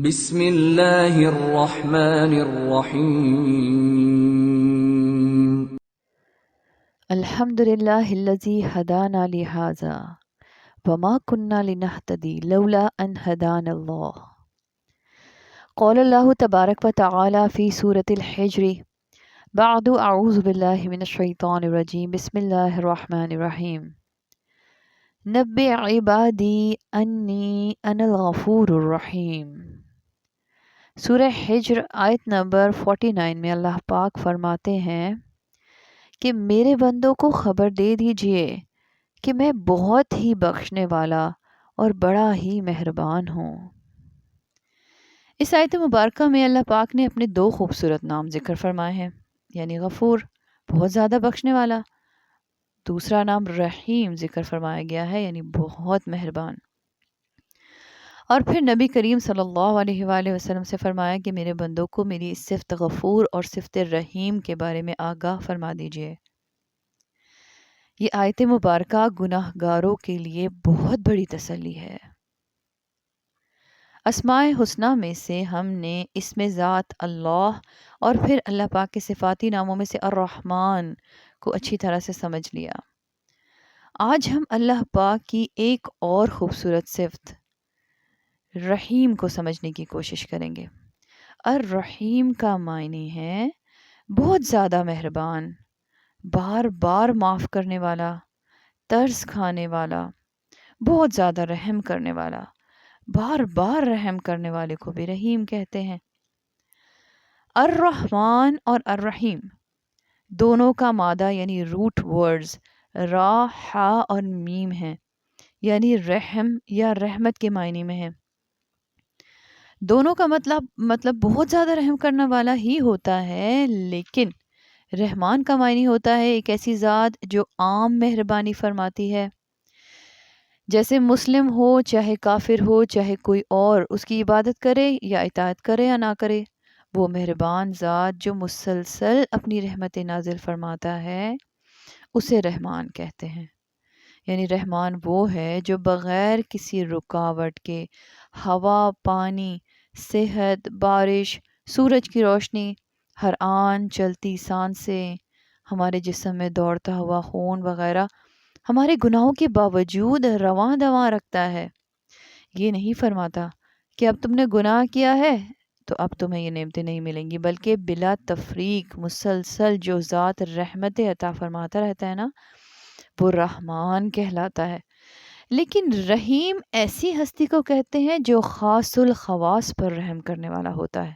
بسم اللہ الرحمن الرحیم الحمد للہ الذی ہدانا لہذا وما كنا لنہتدی لولا ان ہدانا اللہ۔ قال اللہ تبارک و تعالی فی سورة الحجر بعد اعوذ باللہ من الشیطان الرجیم بسم اللہ الرحمن الرحیم نبئ عبادی انی انا الغفور الرحیم۔ سورہ حجر آیت نمبر 49 میں اللہ پاک فرماتے ہیں کہ میرے بندوں کو خبر دے دیجئے کہ میں بہت ہی بخشنے والا اور بڑا ہی مہربان ہوں۔ اس آیت مبارکہ میں اللہ پاک نے اپنے دو خوبصورت نام ذکر فرمائے ہیں، یعنی غفور بہت زیادہ بخشنے والا، دوسرا نام رحیم ذکر فرمایا گیا ہے، یعنی بہت مہربان۔ اور پھر نبی کریم صلی اللہ علیہ وآلہ وسلم سے فرمایا کہ میرے بندوں کو میری اس صفت غفور اور صفت رحیم کے بارے میں آگاہ فرما دیجئے۔ یہ آیت مبارکہ گناہ گاروں کے لیے بہت بڑی تسلی ہے۔ اسماء حسنہ میں سے ہم نے اسم ذات اللہ اور پھر اللہ پاک کے صفاتی ناموں میں سے الرحمن کو اچھی طرح سے سمجھ لیا۔ آج ہم اللہ پاک کی ایک اور خوبصورت صفت رحیم کو سمجھنے کی کوشش کریں گے۔ الرحیم کا معنی ہے بہت زیادہ مہربان، بار بار معاف کرنے والا، ترس کھانے والا، بہت زیادہ رحم کرنے والا، بار بار رحم کرنے والے کو بھی رحیم کہتے ہیں۔ الرحمن اور الرحیم دونوں کا مادہ یعنی روٹ ورڈز را، ہا اور میم ہیں، یعنی رحم یا رحمت کے معنی میں ہیں۔ دونوں کا مطلب بہت زیادہ رحم کرنے والا ہی ہوتا ہے، لیکن رحمان کا معنی ہوتا ہے ایک ایسی ذات جو عام مہربانی فرماتی ہے، جیسے مسلم ہو چاہے کافر ہو چاہے کوئی اور، اس کی عبادت کرے یا اطاعت کرے یا نہ کرے، وہ مہربان ذات جو مسلسل اپنی رحمت نازل فرماتا ہے اسے رحمان کہتے ہیں۔ یعنی رحمان وہ ہے جو بغیر کسی رکاوٹ کے ہوا، پانی، صحت، بارش، سورج کی روشنی، ہر آن چلتی سانسیں، ہمارے جسم میں دوڑتا ہوا خون وغیرہ ہمارے گناہوں کے باوجود رواں دواں رکھتا ہے۔ یہ نہیں فرماتا کہ اب تم نے گناہ کیا ہے تو اب تمہیں یہ نعمتیں نہیں ملیں گی، بلکہ بلا تفریق مسلسل جو ذات رحمت عطا فرماتا رہتا ہے نا، وہ رحمان کہلاتا ہے۔ لیکن رحیم ایسی ہستی کو کہتے ہیں جو خاص الخواص پر رحم کرنے والا ہوتا ہے۔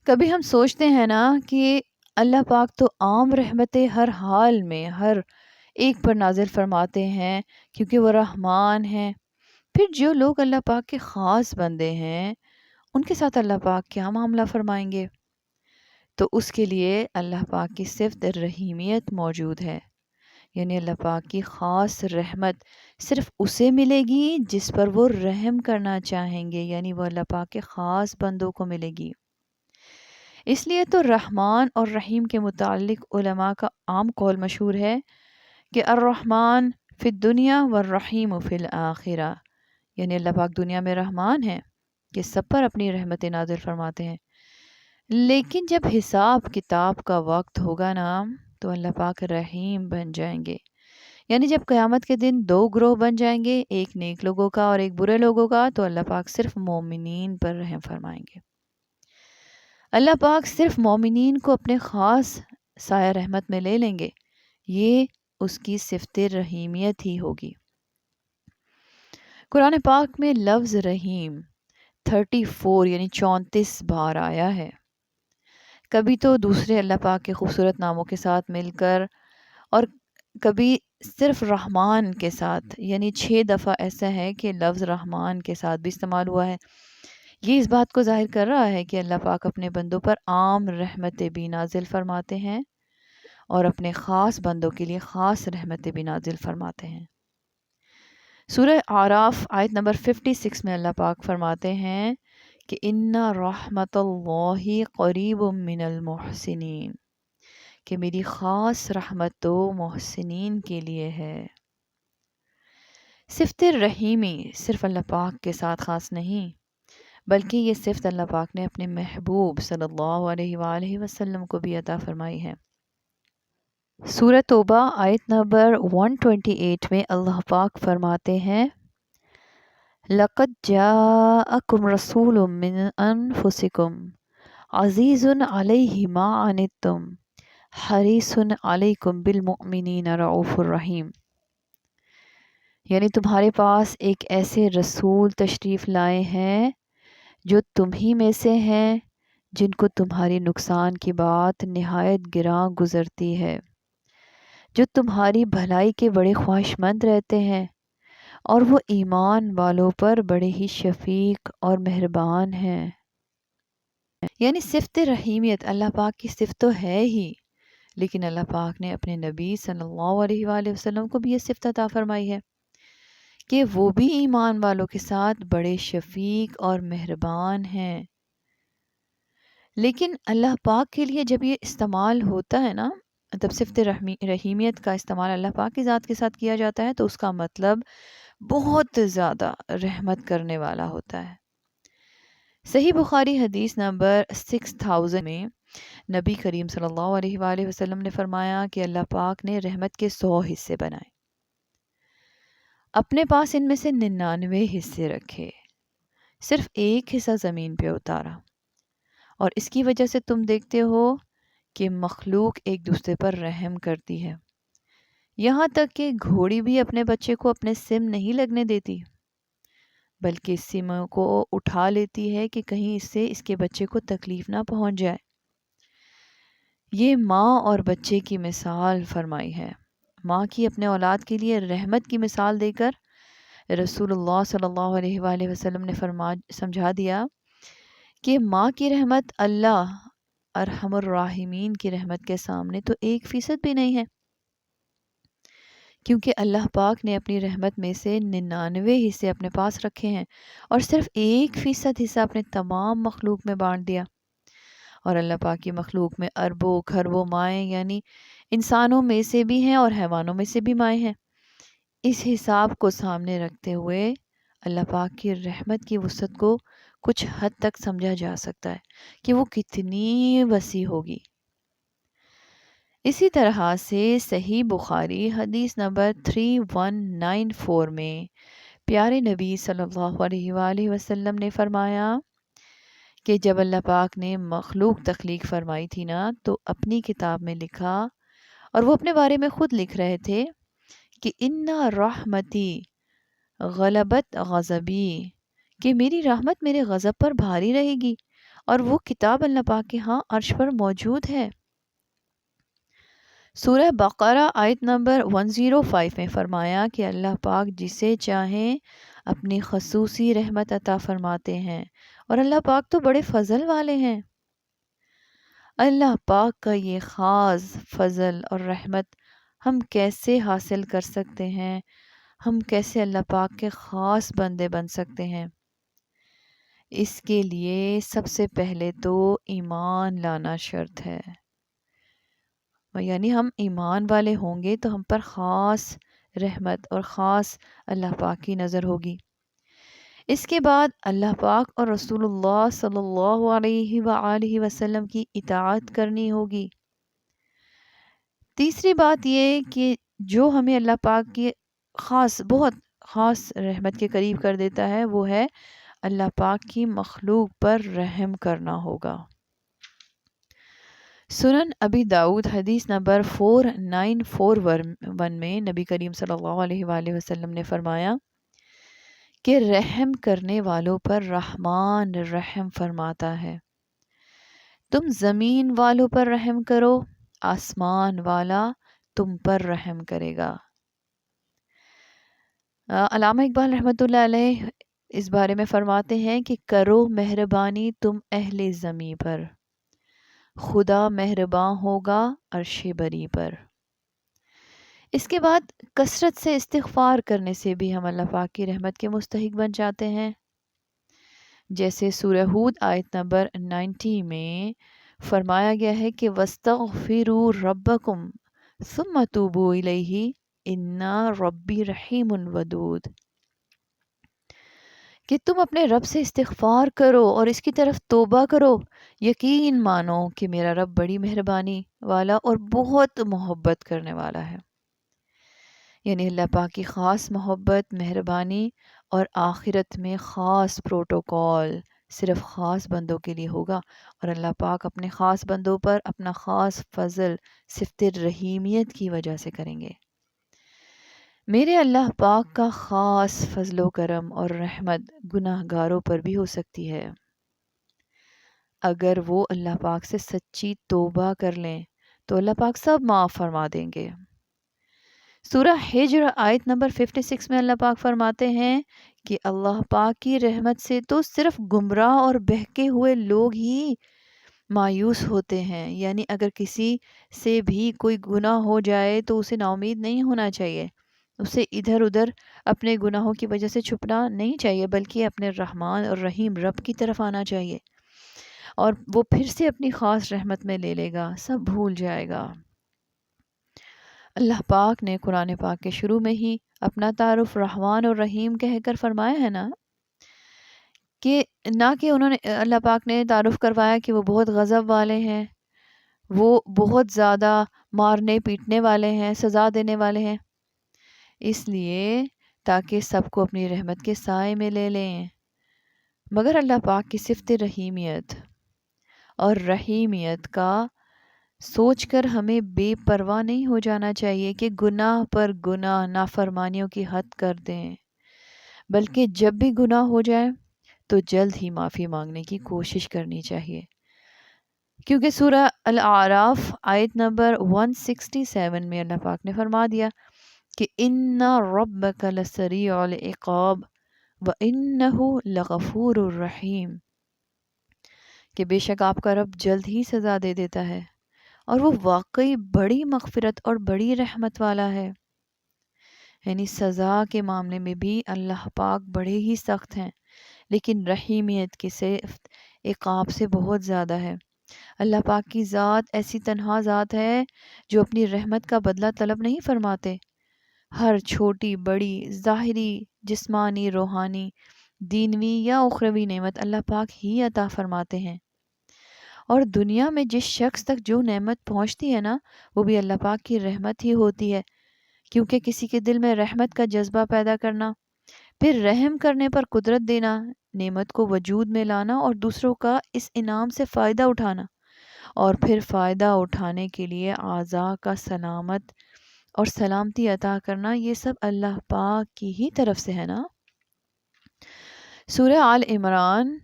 کبھی ہم سوچتے ہیں نا کہ اللہ پاک تو عام رحمتیں ہر حال میں ہر ایک پر نازل فرماتے ہیں کیونکہ وہ رحمان ہیں، پھر جو لوگ اللہ پاک کے خاص بندے ہیں ان کے ساتھ اللہ پاک کیا معاملہ فرمائیں گے؟ تو اس کے لیے اللہ پاک کی صفت رحیمیت موجود ہے، یعنی اللہ پاک کی خاص رحمت صرف اسے ملے گی جس پر وہ رحم کرنا چاہیں گے، یعنی وہ اللہ پاک کے خاص بندوں کو ملے گی۔ اس لیے تو رحمان اور رحیم کے متعلق علماء کا عام قول مشہور ہے کہ الرحمن فی الدنیا والرحیم فی الآخرہ، یعنی اللہ پاک دنیا میں رحمان ہے کہ سب پر اپنی رحمت نازل فرماتے ہیں، لیکن جب حساب کتاب کا وقت ہوگا نا تو اللہ پاک رحیم بن جائیں گے۔ یعنی جب قیامت کے دن دو گروہ بن جائیں گے، ایک نیک لوگوں کا اور ایک برے لوگوں کا، تو اللہ پاک صرف مومنین پر رحم فرمائیں گے۔ اللہ پاک صرف مومنین کو اپنے خاص سایہ رحمت میں لے لیں گے، یہ اس کی صفت رحیمیت ہی ہوگی۔ قرآن پاک میں لفظ رحیم 34 یعنی 34 بار آیا ہے، کبھی تو دوسرے اللہ پاک کے خوبصورت ناموں کے ساتھ مل کر، اور کبھی صرف رحمان کے ساتھ، یعنی 6 دفعہ ایسا ہے کہ لفظ رحمان کے ساتھ بھی استعمال ہوا ہے۔ یہ اس بات کو ظاہر کر رہا ہے کہ اللہ پاک اپنے بندوں پر عام رحمتیں بھی نازل فرماتے ہیں اور اپنے خاص بندوں کے لیے خاص رحمتیں بھی نازل فرماتے ہیں۔ سورہ اعراف آیت نمبر 56 میں اللہ پاک فرماتے ہیں کہ ان رحمت اللہ قریب من المحسنین، کہ میری خاص رحمت تو محسنین کے لیے ہے۔ صفت رحیمی صرف اللہ پاک کے ساتھ خاص نہیں، بلکہ یہ صفت اللہ پاک نے اپنے محبوب صلی اللہ علیہ وآلہ وسلم کو بھی عطا فرمائی ہے۔ سورہ توبہ آیت نمبر 128 میں اللہ پاک فرماتے ہیں لَقَدْ جَاءَكُمْ رَسُولٌ مِّنْ أَنفُسِكُمْ عَزِيزٌ عَلَيْهِ مَا عَنِتُّمْ حَرِيصٌ عَلَيْكُمْ بِالْمُؤْمِنِينَ رَءُوفٌ رَحِيمٌ، یعنی تمہارے پاس ایک ایسے رسول تشریف لائے ہیں جو تم ہی میں سے ہیں، جن کو تمہاری نقصان کی بات نہایت گراں گزرتی ہے، جو تمہاری بھلائی کے بڑے خواہش مند رہتے ہیں، اور وہ ایمان والوں پر بڑے ہی شفیق اور مہربان ہیں۔ یعنی صفت رحیمیت اللہ پاک کی صفت تو ہے ہی، لیکن اللہ پاک نے اپنے نبی صلی اللہ علیہ وآلہ وسلم کو بھی یہ صفت عطا فرمائی ہے کہ وہ بھی ایمان والوں کے ساتھ بڑے شفیق اور مہربان ہیں۔ لیکن اللہ پاک کے لیے جب یہ استعمال ہوتا ہے نا، مطلب صفت رحیمیت کا استعمال اللہ پاک کی ذات کے ساتھ کیا جاتا ہے، تو اس کا مطلب بہت زیادہ رحمت کرنے والا ہوتا ہے۔ صحیح بخاری حدیث نمبر 6000 میں نبی کریم صلی اللہ علیہ وآلہ وسلم نے فرمایا کہ اللہ پاک نے رحمت کے 100 حصے بنائے، اپنے پاس ان میں سے 99 حصے رکھے، صرف ایک حصہ زمین پہ اتارا، اور اس کی وجہ سے تم دیکھتے ہو کہ مخلوق ایک دوسرے پر رحم کرتی ہے، یہاں تک کہ گھوڑی بھی اپنے بچے کو اپنے سم نہیں لگنے دیتی، بلکہ سم کو اٹھا لیتی ہے کہ کہیں اس سے اس کے بچے کو تکلیف نہ پہنچ جائے۔ یہ ماں اور بچے کی مثال فرمائی ہے۔ ماں کی اپنے اولاد کے لیے رحمت کی مثال دے کر رسول اللہ صلی اللہ علیہ وآلہ وسلم نے سمجھا دیا کہ ماں کی رحمت اللہ ارحم الراحمین کی رحمت کے سامنے تو 1% بھی نہیں ہے، کیونکہ اللہ پاک نے اپنی رحمت میں سے 99 حصے اپنے پاس رکھے ہیں اور صرف 1% حصہ اپنے تمام مخلوق میں بانٹ دیا۔ اور اللہ پاک کی مخلوق میں اربوں کھربوں مائیں، یعنی انسانوں میں سے بھی ہیں اور حیوانوں میں سے بھی مائیں ہیں۔ اس حساب کو سامنے رکھتے ہوئے اللہ پاک کی رحمت کی وسعت کو کچھ حد تک سمجھا جا سکتا ہے کہ وہ کتنی وسیع ہوگی۔ اسی طرح سے صحیح بخاری حدیث نمبر 3194 میں پیارے نبی صلی اللہ علیہ وآلہ وسلم نے فرمایا کہ جب اللہ پاک نے مخلوق تخلیق فرمائی تھی نا، تو اپنی کتاب میں لکھا، اور وہ اپنے بارے میں خود لکھ رہے تھے کہ اِنَّ رحمتی غلبت غضبی، کہ میری رحمت میرے غضب پر بھاری رہے گی، اور وہ کتاب اللہ پاک کے ہاں عرش پر موجود ہے۔ سورہ بقرہ آیت نمبر 105 میں فرمایا کہ اللہ پاک جسے چاہیں اپنی خصوصی رحمت عطا فرماتے ہیں، اور اللہ پاک تو بڑے فضل والے ہیں۔ اللہ پاک کا یہ خاص فضل اور رحمت ہم کیسے حاصل کر سکتے ہیں؟ ہم کیسے اللہ پاک کے خاص بندے بن سکتے ہیں؟ اس کے لیے سب سے پہلے تو ایمان لانا شرط ہے، یعنی ہم ایمان والے ہوں گے تو ہم پر خاص رحمت اور خاص اللہ پاک کی نظر ہوگی۔ اس کے بعد اللہ پاک اور رسول اللہ صلی اللہ علیہ وآلہ وسلم کی اطاعت کرنی ہوگی۔ تیسری بات یہ کہ جو ہمیں اللہ پاک کی بہت خاص رحمت کے قریب کر دیتا ہے، وہ ہے اللہ پاک کی مخلوق پر رحم کرنا ہوگا۔ سنن ابی داؤد حدیث نمبر 4941 میں نبی کریم صلی اللہ علیہ وآلہ وسلم نے فرمایا کہ رحم کرنے والوں پر رحمان رحم فرماتا ہے۔ تم زمین والوں پر رحم کرو، آسمان والا تم پر رحم کرے گا۔ علامہ اقبال رحمۃ اللہ علیہ اس بارے میں فرماتے ہیں کہ کرو مہربانی تم اہل زمیں پر، خدا مہرباں ہوگا عرش بری پر۔ اس کے بعد کثرت سے استغفار کرنے سے بھی ہم اللہ پاک کی رحمت کے مستحق بن جاتے ہیں، جیسے سورہ ہود آیت نمبر 90 میں فرمایا گیا ہے کہ وَاسْتَغْفِرُوا رَبَّكُمْ ثُمَّ تُوبُوا إِلَيْهِ إِنَّ رَبِّي رَحِيمٌ وَدُودٌ، کہ تم اپنے رب سے استغفار کرو اور اس کی طرف توبہ کرو، یقین مانو کہ میرا رب بڑی مہربانی والا اور بہت محبت کرنے والا ہے۔ یعنی اللہ پاک کی خاص محبت، مہربانی اور آخرت میں خاص پروٹوکول صرف خاص بندوں کے لیے ہوگا، اور اللہ پاک اپنے خاص بندوں پر اپنا خاص فضل صفت رحیمیت کی وجہ سے کریں گے۔ میرے اللہ پاک کا خاص فضل و کرم اور رحمت گناہ گاروں پر بھی ہو سکتی ہے اگر وہ اللہ پاک سے سچی توبہ کر لیں تو اللہ پاک سب معاف فرما دیں گے۔ سورہ ہجر آیت نمبر 56 میں اللہ پاک فرماتے ہیں کہ اللہ پاک کی رحمت سے تو صرف گمراہ اور بہکے ہوئے لوگ ہی مایوس ہوتے ہیں۔ یعنی اگر کسی سے بھی کوئی گناہ ہو جائے تو اسے نا امید نہیں ہونا چاہیے، اسے ادھر ادھر اپنے گناہوں کی وجہ سے چھپنا نہیں چاہیے، بلکہ اپنے رحمان اور رحیم رب کی طرف آنا چاہیے، اور وہ پھر سے اپنی خاص رحمت میں لے لے گا، سب بھول جائے گا۔ اللہ پاک نے قرآن پاک کے شروع میں ہی اپنا تعارف رحمان اور رحیم کہہ کر فرمایا ہے نا، کہ نہ کہ انہوں نے اللہ پاک نے تعارف کروایا کہ وہ بہت غضب والے ہیں، وہ بہت زیادہ مارنے پیٹنے والے ہیں، سزا دینے والے ہیں، اس لیے تاکہ سب کو اپنی رحمت کے سائے میں لے لیں۔ مگر اللہ پاک کی صفت رحیمیت اور رحیمیت کا سوچ کر ہمیں بے پرواہ نہیں ہو جانا چاہیے کہ گناہ پر گناہ نافرمانیوں کی حد کر دیں، بلکہ جب بھی گناہ ہو جائے تو جلد ہی معافی مانگنے کی کوشش کرنی چاہیے، کیونکہ سورہ الاعراف آیت نمبر 167 میں اللہ پاک نے فرما دیا کہ ان ربک لسریع العقاب وانہ لغفور الرحیم، کہ بے شک آپ کا رب جلد ہی سزا دے دیتا ہے اور وہ واقعی بڑی مغفرت اور بڑی رحمت والا ہے۔ یعنی سزا کے معاملے میں بھی اللہ پاک بڑے ہی سخت ہیں، لیکن رحیمیت کی صفت عقاب سے بہت زیادہ ہے۔ اللہ پاک کی ذات ایسی تنہا ذات ہے جو اپنی رحمت کا بدلہ طلب نہیں فرماتے، ہر چھوٹی بڑی ظاہری جسمانی روحانی دینوی یا اخروی نعمت اللہ پاک ہی عطا فرماتے ہیں، اور دنیا میں جس شخص تک جو نعمت پہنچتی ہے نا وہ بھی اللہ پاک کی رحمت ہی ہوتی ہے، کیونکہ کسی کے دل میں رحمت کا جذبہ پیدا کرنا، پھر رحم کرنے پر قدرت دینا، نعمت کو وجود میں لانا اور دوسروں کا اس انعام سے فائدہ اٹھانا، اور پھر فائدہ اٹھانے کے لیے اعضاء کا سلامت اور سلامتی عطا کرنا، یہ سب اللہ پاک کی ہی طرف سے ہے نا۔ سورہ آل عمران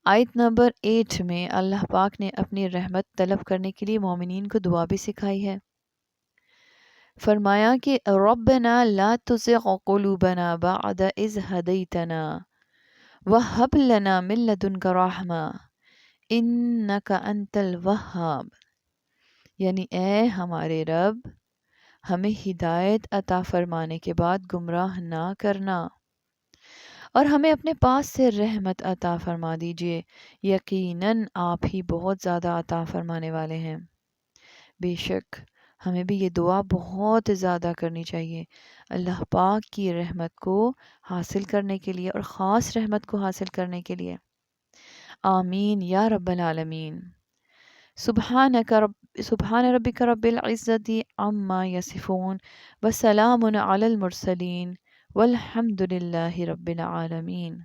آیت نمبر 8 میں اللہ پاک نے اپنی رحمت طلب کرنے کے لیے مومنین کو دعا بھی سکھائی ہے۔ فرمایا کہ ربنا لا تزغ قلوبنا بعد اذ ہدیتنا وہب لنا من لدنک رحمہ انک انت الوہاب، یعنی اے ہمارے رب ہمیں ہدایت عطا فرمانے کے بعد گمراہ نہ کرنا، اور ہمیں اپنے پاس سے رحمت عطا فرما دیجئے، یقیناً آپ ہی بہت زیادہ عطا فرمانے والے ہیں۔ بے شک ہمیں بھی یہ دعا بہت زیادہ کرنی چاہیے اللہ پاک کی رحمت کو حاصل کرنے کے لیے اور خاص رحمت کو حاصل کرنے کے لیے۔ آمین یا رب العالمین۔ سبحان ربک رب العزت عما یصفون وسلام علی المرسلین والحمد للہ رب العالمین۔